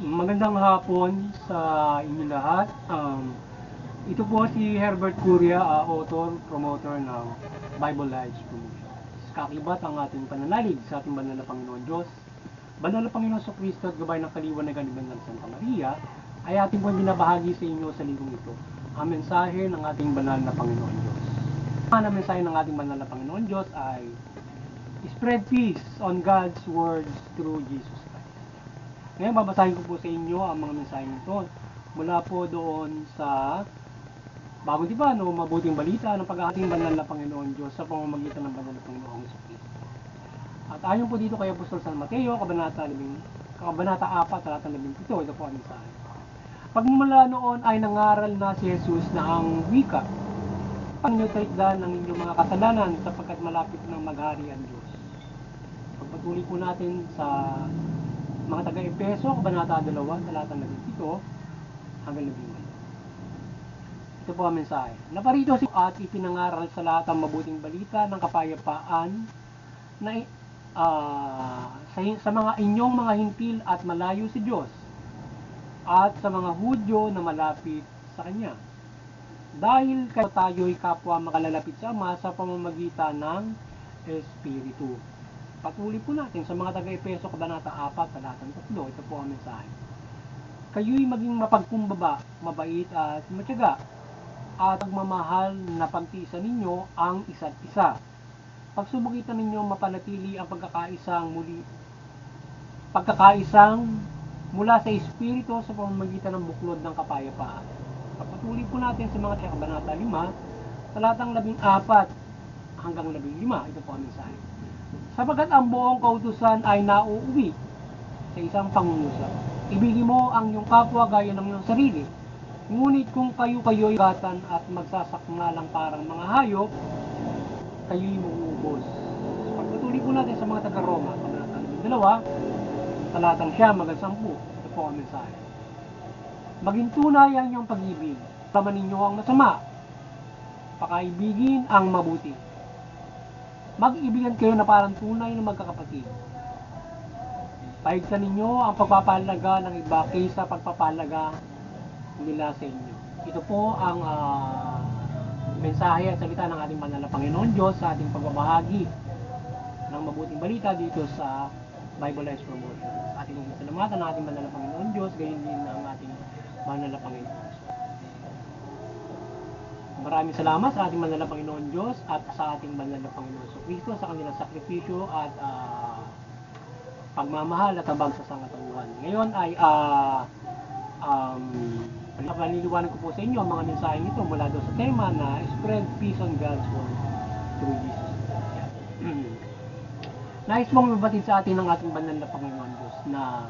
Magandang hapon sa inyo lahat. Ito po si Herbert Curia, author, promoter ng Bible Lives Promotions. Kakibat ang ating pananalig sa ating banal na Panginoon Diyos. Banal na Panginoon sa Kristo at gabay ng kaliwanagan ng Santa Maria ay ating po binabahagi sa inyo sa linggong ito. Ang mensahe ng ating banal na Panginoon Diyos. Ang mensahe ng ating banal na Panginoon Diyos ay spread peace on God's words through Jesus Christ. Ngayon, babasahin ko po sa inyo ang mga mensahe nito mula po doon sa bagong diba, mabuting balita ng pag-ating banal na Panginoon Diyos sa pamamagitan ng banal na Panginoong Kristo. At ayon po dito kay Apostol San Mateo, Kabanata 4, talatang 17, ito po ang mensahe. Pagmumula noon ay nangaral na si Jesus na ang wika, ang inyo talikdan ng inyong mga kasalanan sapagkat malapit ng maghari ang Diyos. Pagpatuloy po natin sa mga taga-Epeso, Kabanata 2, talatang 17 hanggang 18. Ito po ang mensahe. Naparito si at ipinangaral sa lahat ang mabuting balita ng kapayapaan na sa mga inyong mga hintil at malayo si Diyos at sa mga Hudyo na malapit sa Kanya. Dahil kayo tayo'y kapwa makalalapit sa Ama sa pamamagitan ng Espiritu. Patuloy po natin sa mga taga-Epeso, Kabanata 4, talatang 3. Ito po ang mensahe. Kayo'y maging mapagkumbaba, mabait at matyaga, at magmamahal na pagtiisan ninyo ang isa't isa. Pagsubukitan ninyo mapanatili ang pagkakaisang mula sa Espiritu sa pamamagitan ng buklod ng kapayapaan. Patuloy po natin sa mga Kabanata 5, talatang 14 hanggang 15. Ito po ang mensahe. Sapagkat ang buong kautusan ay nauuwi sa isang pangungusap. Ibigin mo ang iyong kapwa gaya ng iyong sarili. Ngunit kung kayo'y gatan at magsasakmalang parang mga hayop, kayo'y mauubos. Pagpatuloy po natin sa mga taga-Roma, Kabanata 12, talatang 9 hanggang 10. Ito po ang mensahe. Maging tunay ang iyong pag-ibig. Laman ninyo ang masama. Pakaibigin ang mabuti. Mag-ibigan kayo na parang tunay na magkakapatid. Pahigsan ninyo ang pagpapahalaga ng iba kaysa pagpapahalaga nila sa inyo. Ito po ang mensahe at salita ng ating banal na Panginoon Diyos sa ating pagbabahagi ng mabuting balita dito sa Bible Lives Promotions. Ating salamatan ng ating banal na Panginoon Diyos, gayon din ang ating banal na Panginoon. Maraming salamat sa ating banal na Panginoon Diyos at sa ating banal na Panginoon Kristo sa kanilang sakripisyo at pagmamahal at habag sa sangkatauhan. Ngayon ay paniliwanag ko po sa inyo ang mga mensahe nito mula doon sa tema na spread peace on God's word through Jesus. Nais mong mabatid sa atin ng ating banal na Panginoon Diyos na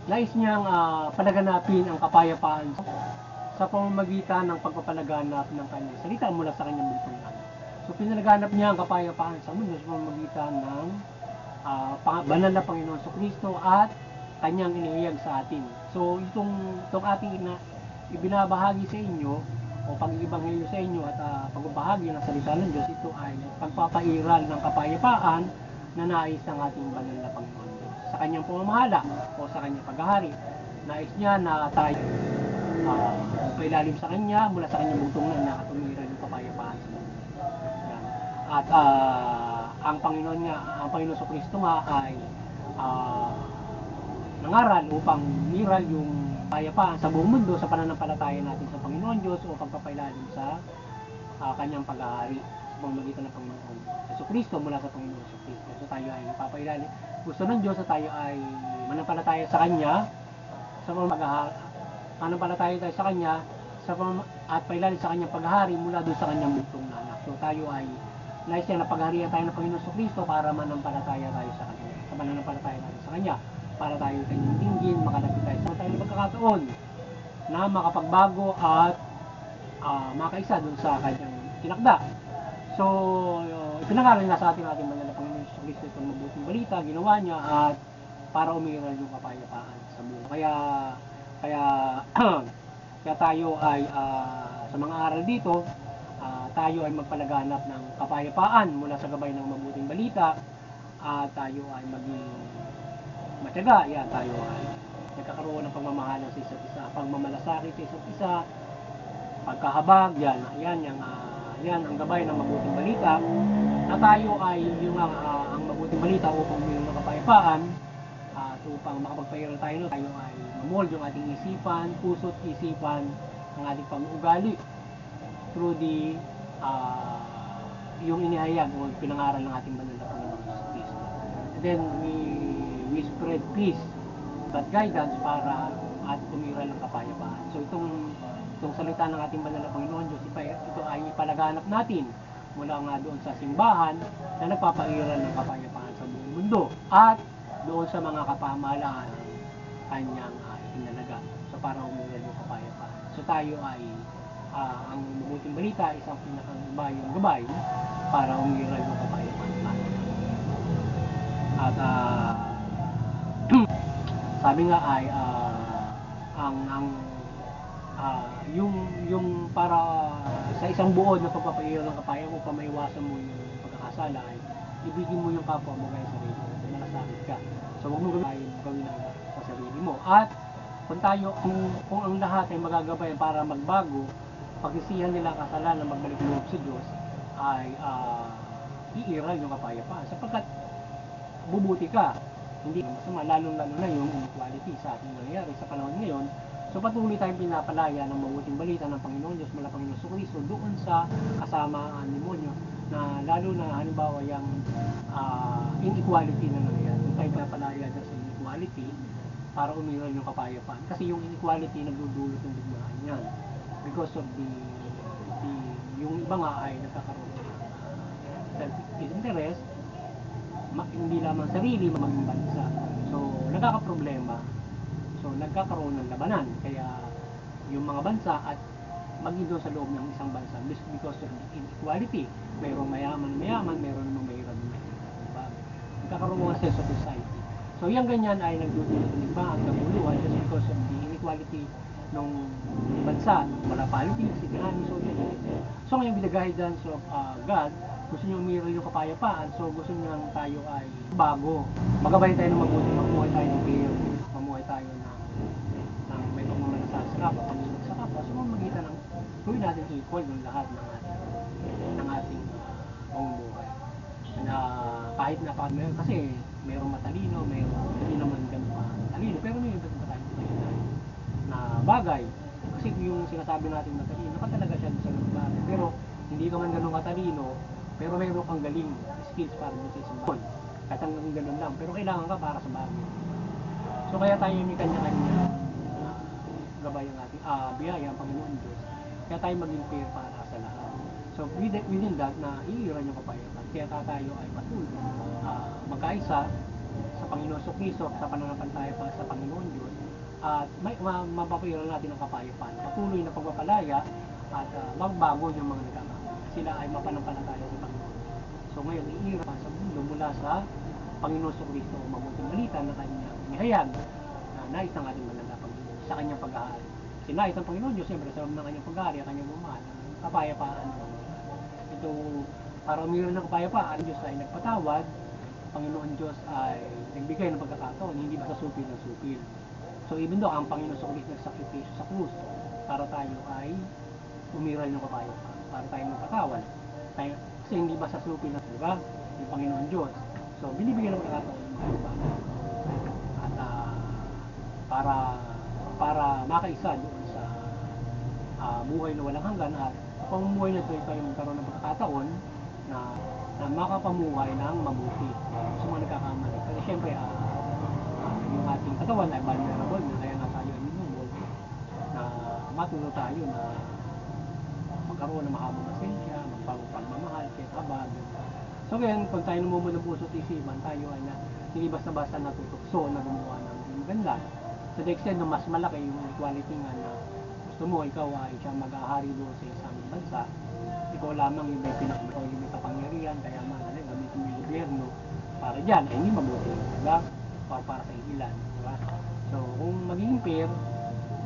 nais niyang palaganapin ang kapayapaan sa pamamagitan ng pagpapalaganap ng kanyang salita mula sa kanyang butong lang. So pinalaganap niya ang kapayapaan sa mundo sa pamamagitan ng banal na Panginoon sa Kristo at kanyang inihayag sa atin. So itong ating ibinabahagi sa inyo o pag-ibanghelyo sa inyo at pagbabahagi ng salita ng Diyos, ito ay pagpapairal ng kapayapaan na nais ng ating banal na Panginoon Diyos sa kanyang pamamahala o sa kanyang paghahari. Nais niya na tayo pailalim sa kanya mula sa kanyang butong na tumira yung kapayapaan sa mundo. Yan. At ang Panginoon sa Kristo nga ay nangaral upang miral yung kapayapaan sa buong mundo sa pananampalataya natin sa Panginoon Diyos o pagpapailalim sa kanyang paghahari sa pamamagitan ng Panginoon sa Kristo mula sa Panginoon sa Kristo. So tayo ay papailalim. Gusto ng Diyos na tayo ay manampalataya sa kanya sa manampalataya tayo sa kanya at pailalim sa kanyang paghahari mula doon sa kanyang bugtong na anak. So tayo ay nais niya na paghaharian tayo ng Panginoon sa Kristo para manampalataya tayo sa kanya. Sa mananampalataya tayo sa kanya para tayo kanyang dinggin, makalapit tayo sa tayo ng pagkakataon na makapagbago at makaisa doon sa kanyang tinakda. So pinangaral na sa ating banal na Panginoon sa Kristo itong mabuting balita, ginawa niya at para umiral yung kapayapaan sa mundo. Kaya tayo ay sa mga aral dito, tayo ay magpalaganap ng kapayapaan mula sa gabay ng mabuting balita at tayo ay maging matyaga. Yan, tayo ay nagkakaroon ng pagmamahalan sa isa't isa, pagmamalasakit sa isa't isa, pagkahabag, yan ang gabay ng mabuting balita, na tayo ay ang mabuting balita upang mayroon ng kapayapaan, at upang makapagpairal tayo ay mamold yung ating isipan, puso't isipan, ang ating pag-uugali through the yung inihayag o pinangaral ng ating banal na Panginoon sa Kristo. And then we spread peace, but guidance para at tumiral ng kapayapaan. So itong salita ng ating banal na Panginoon Diyos, ito ay ipalaganap natin mula nga doon sa simbahan na nagpapairal ng kapayapaan sa buong mundo at doon sa mga kapamahalaan ng kanyang inalaga. So para umiral yung kapayapaan. So tayo ay ang mabuting balita isang pinakang gabay para umiral yung kapayapaan. At sabi nga ay yung para sa isang buod na pagpapairal ng kapayapaan mo, pamaiwasan mo yung pagkakasala ay ibigin mo yung kapwa mo gaya sa sarili mo, malasakit ka. So huwag mo gawin sa sarili mo. At kung ang lahat ay magagabay para magbago, pagsisihan nila ang kasalanan, magbalik loob sa Diyos, ay iiral yung kapayapaan. Sapagkat bubuti ka, hindi masama, lalong-lalo na yung inequality sa ating nangyayari sa panahon ngayon. So patuloy tayong pinapalaya ng mabuting balita ng Panginoon Diyos mula Panginoon Jesucristo doon sa kasama ang demonyo, na lalo na halimbawa yung inequality na nangyayari. Doon tayo pinapalaya dyan sa inequality para umiral yung kapayapaan. Kasi yung inequality nagdudulot ng digmaan yan. Because of yung iba nga ay nagkakaroon ng self-interest, hindi lamang sarili, maging bansa. So, nagkakaproblema. So, nagkakaroon ng labanan. Kaya, yung mga bansa at maging doon sa loob ng isang bansa because of inequality. Mayroong mayaman, mayroon namang mahirap. Diba? Nagkakaroon ng sense of society. So, yung ganyan ay nagdudulot ng iba ang kabuluhan just because of the inequality ng bansa. Wala politics, economy, social, etc. So, ngayon, with the guidance of God, gusto niyo umiral yung kapayapaan, so gusto niyo tayo ay bago. Magabay tayo ng mabuti, mamuhay tayo ng care, mamuhay tayo ng may pagmamalasakit sa kapwa, pagmamalasakit sa kapwa. So, magitan ng gawin natin equal ng lahat ng ating pamumuhay. Na kahit na kasi mayroong matalino, mayroong hindi naman ganun pa matalino, pero may iba't iba tayo na bagay. Kasi yung sinasabi natin matalino, talaga siya sa ganun bagay. Pero hindi ka man ganun katalino, pero mayroon kang galing skills para doon sa isang bagay. Kahit hanggang ganun lang, pero kailangan ka para sa bagay. So kaya tayo may kanya-kanya gabay ang ating biyaya ang Panginoon Diyos. Kaya tayo maging fair para sa lahat. So within that na iiral yung kapayapaan. Kaya tayo ay patuloy magkaisa sa Panginoon Jesucristo, sa pananampalataya pa sa Panginoon Diyos, at mapapairal natin ang kapayapaan. Patuloy na pagpapalaya at magbago yung mga nagkakaroon. Sila ay mapanampalataya sa Panginoon. So ngayon, iiral sa mundo mula sa Panginoon Jesucristo, mabuting balita na kanyang inihayag na nais ng ating manlalapag sa kanyang pag-aari. Kasi nais ng Panginoon Diyos, siyempre sa loob ng kanyang pag-aari, ang kanyang mamahal, kapayapaan. Ito, para umiral ng kapayapaan, Diyos ay nagpatawad, Panginoon Diyos ay nagbigay ng pagkakataon, hindi ba sa supil ng supil. So even though ang Panginoon Jesucristo nagsakripisyo sa krus para tayo ay umiral ng kapayapaan, para tayo magpatawad. Kasi hindi ba sa supil ng, di ba? Yung Panginoon Diyos. So binibigyan ng pagkakataon ng kapayapaan. At para makaisa doon sa buhay na walang hanggan, at pamumuhay na ito ay magkaroon ng pagkakataon na makapamuhay ng mabuti sa mga nagkakamali. Kasi siyempre, yung ating katawan ay vulnerable na, kaya nga tayo ay minumol na matuto tayo na magkaroon ng mahabang pasensya, magpagmamahal, kaya kabag. So ngayon, pag tayo namumul ng puso at isipan, tayo ay hindi basta-basta natutukso na gumawa ng maganda. So the extent na mas malaki yung equality nga na gusto mo, ikaw ay siyang mag-ahari doon sa isang bansa, ikaw lamang yung may pinakamaw, yung may kapangyarihan, kaya mahalin, gamitin mo yung gobyerno para dyan, ay hindi mabuti, diba? Para sa ilan, diba? So, kung magiging fair,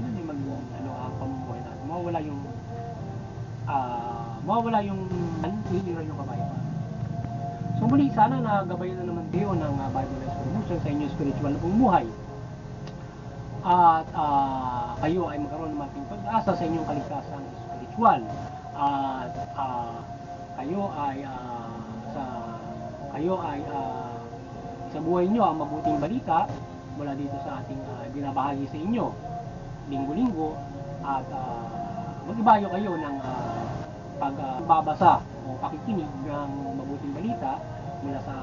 yun yung ang pamumuhay natin. Mawawala yung iiral yung kapayapaan. So, muli, sana nagabayan na naman kayo ng Bible Life Promotion sa inyong spiritual na pamumuhay. at kayo ay magkaroon ng mating pag-asa sa inyong kaligtasan spiritual, at kayo ay sa kayo ay sa buhay nyo ang mabuting balita mula dito sa ating binabahagi sa inyo linggo-linggo, at mag-ibayo kayo ng pagbabasa o pakikinig ng mabuting balita mula sa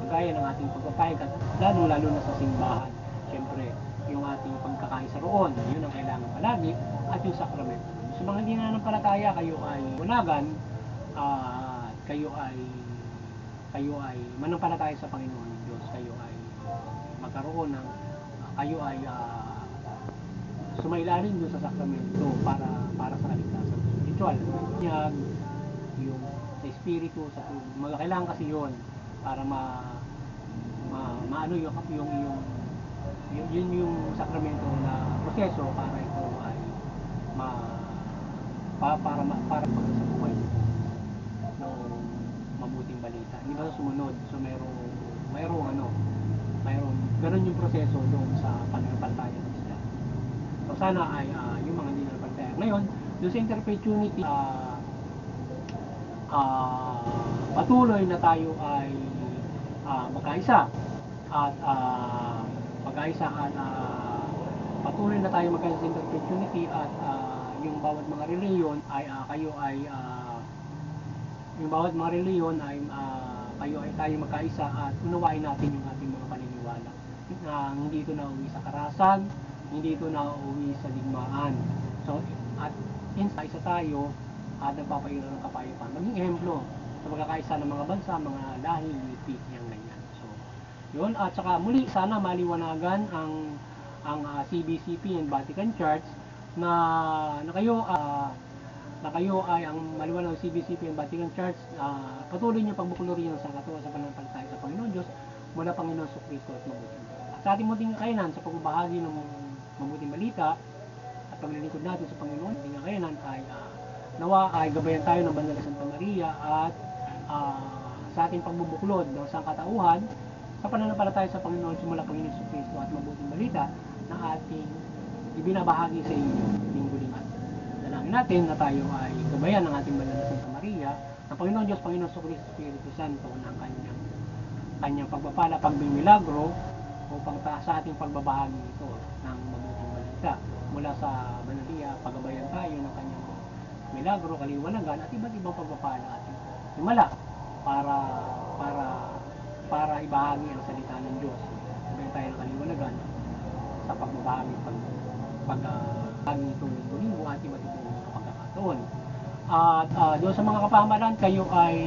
kagaya ng ating pagpapayag, at lalo na sa simbahan. Siyempre, yung ating pagkakaisa roon, yun ang kailangan palagi, at yung sakramento. Sa mga hindi nananampalataya, kayo ay unagan, kayo ay manampalataya sa Panginoon Diyos, kayo ay magkaroon ng kayo ay sumailalim doon sa sakramento para sa kaligtasan spiritual. Yung sa espiritu, sa mga kailangan kasi yun para maano yung sakramento na proseso para ito ay para sa buhay no mabuting balita. Hindi ba sumunod? So mayroong ganun yung proseso doon sa pananampalataya ng Islam. So sana ay yung mga hindi nananampalataya. Ngayon, doon sa Interfaith Unity, patuloy na tayo ay magkaisa at patuloy na tayo magkaisa sa Interfaith Unity, at yung bawat mga reliyon ay yung bawat mga reliyon ay tayo magkaisa at unawain natin yung ating mga paniniwala. Hindi ito nauwi sa karahasan, hindi ito nauwi sa digmaan. So, at isa tayo at nagpapahirap ng kapayapaan. Maging ehemplo sa pagkakaisa ng mga bansa, mga lahi, lipi, yung ganyan. So, yun. At saka muli, sana maliwanagan ang CBCP and Vatican Church na kayo ay ang maliwanag ng CBCP and Vatican Church, patuloy niyo pagbuklorin sa katuwa sa pananampalataya sa Panginoon Diyos mula Panginoon Kristo at mabuting balita. At sa ating munting kakayanan sa pagbabahagi ng mabuting balita at paglilingkod natin sa Panginoon, munting kakayanan ay nawa ay gabayan tayo ng Banal na Santa Maria at sa ating pagbubuklod ng sangkatauhan sa pananampalataya sa Panginoon simula Panginoon Kristo at mabuting balita na ating ibinabahagi sa inyo linggo-linggo. Dalangin natin na tayo ay gabayan ng ating Banal na Santa Maria, ng Panginoon Diyos, Panginoon Kristo, Espiritu Santo, ng kanyang pagpapala, pagbimilagro upang sa ating pagbabahagi ito ng mabuting balita mula sa Banalia, pagabayan tayo ng kanyang milagro, kaliwanagan at iba't ibang pagpapala ating himala para ibahagi ang salita ng Diyos. Gabayan tayo ng kaliwanagan sa pagbabahagi pagbahagi ito linggo-linggo at iba't ibang pagkakataon. At doon sa mga kapamalan, kayo ay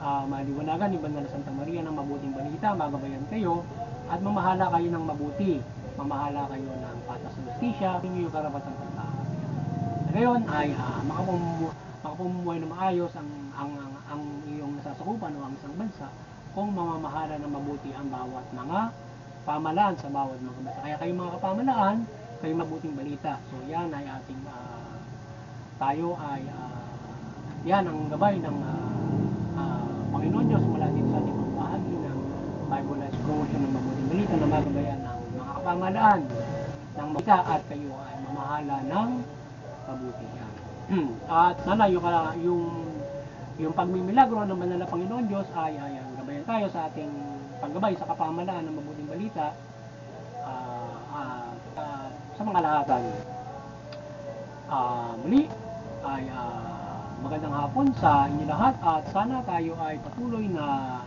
maliwanagan ni Banal na Santa Maria ng mabuting balita, magabayan kayo at mamahala kayo ng mabuti, mamahala kayo ng patas na justisya, yung karapatan ng tao. Ngayon ay makapamumuhay na maayos ang iyong nasasakupan o ang isang bansa kung mamamahala ng mabuti ang bawat mga pamalaan sa bawat mga bansa. Kaya kayong mga kapamalaan, kayong mabuting balita. So yan ay ating yan ang gabay ng Panginoon Diyos mula dito sa ating pagbahagi ng Bible Life Promotion ng mabuting balita na magabayan ng mga kapamalaan ng balita at kayo ay mamahala ng mabuti. Yan. At sana yung pagmimilagro ng Banal na Panginoon Diyos ay gabayan tayo sa ating paggabay sa kapamalaan ng mabuting balita sa mga lahatan. Muli ay magandang hapon sa inyo lahat at sana tayo ay patuloy na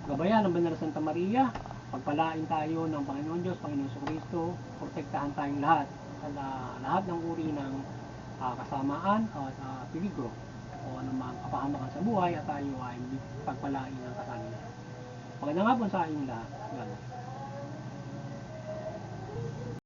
gabayan ng Banal na Santa Maria. Pagpalain tayo ng Panginoon Diyos, Panginoon Kristo, protektahan tayong lahat sa lahat ng uri ng kasamaan at peligro o anumang kapahamakan sa buhay at tayo ay pagpalain ng kasama. Magandang hapon sa inyong lahat.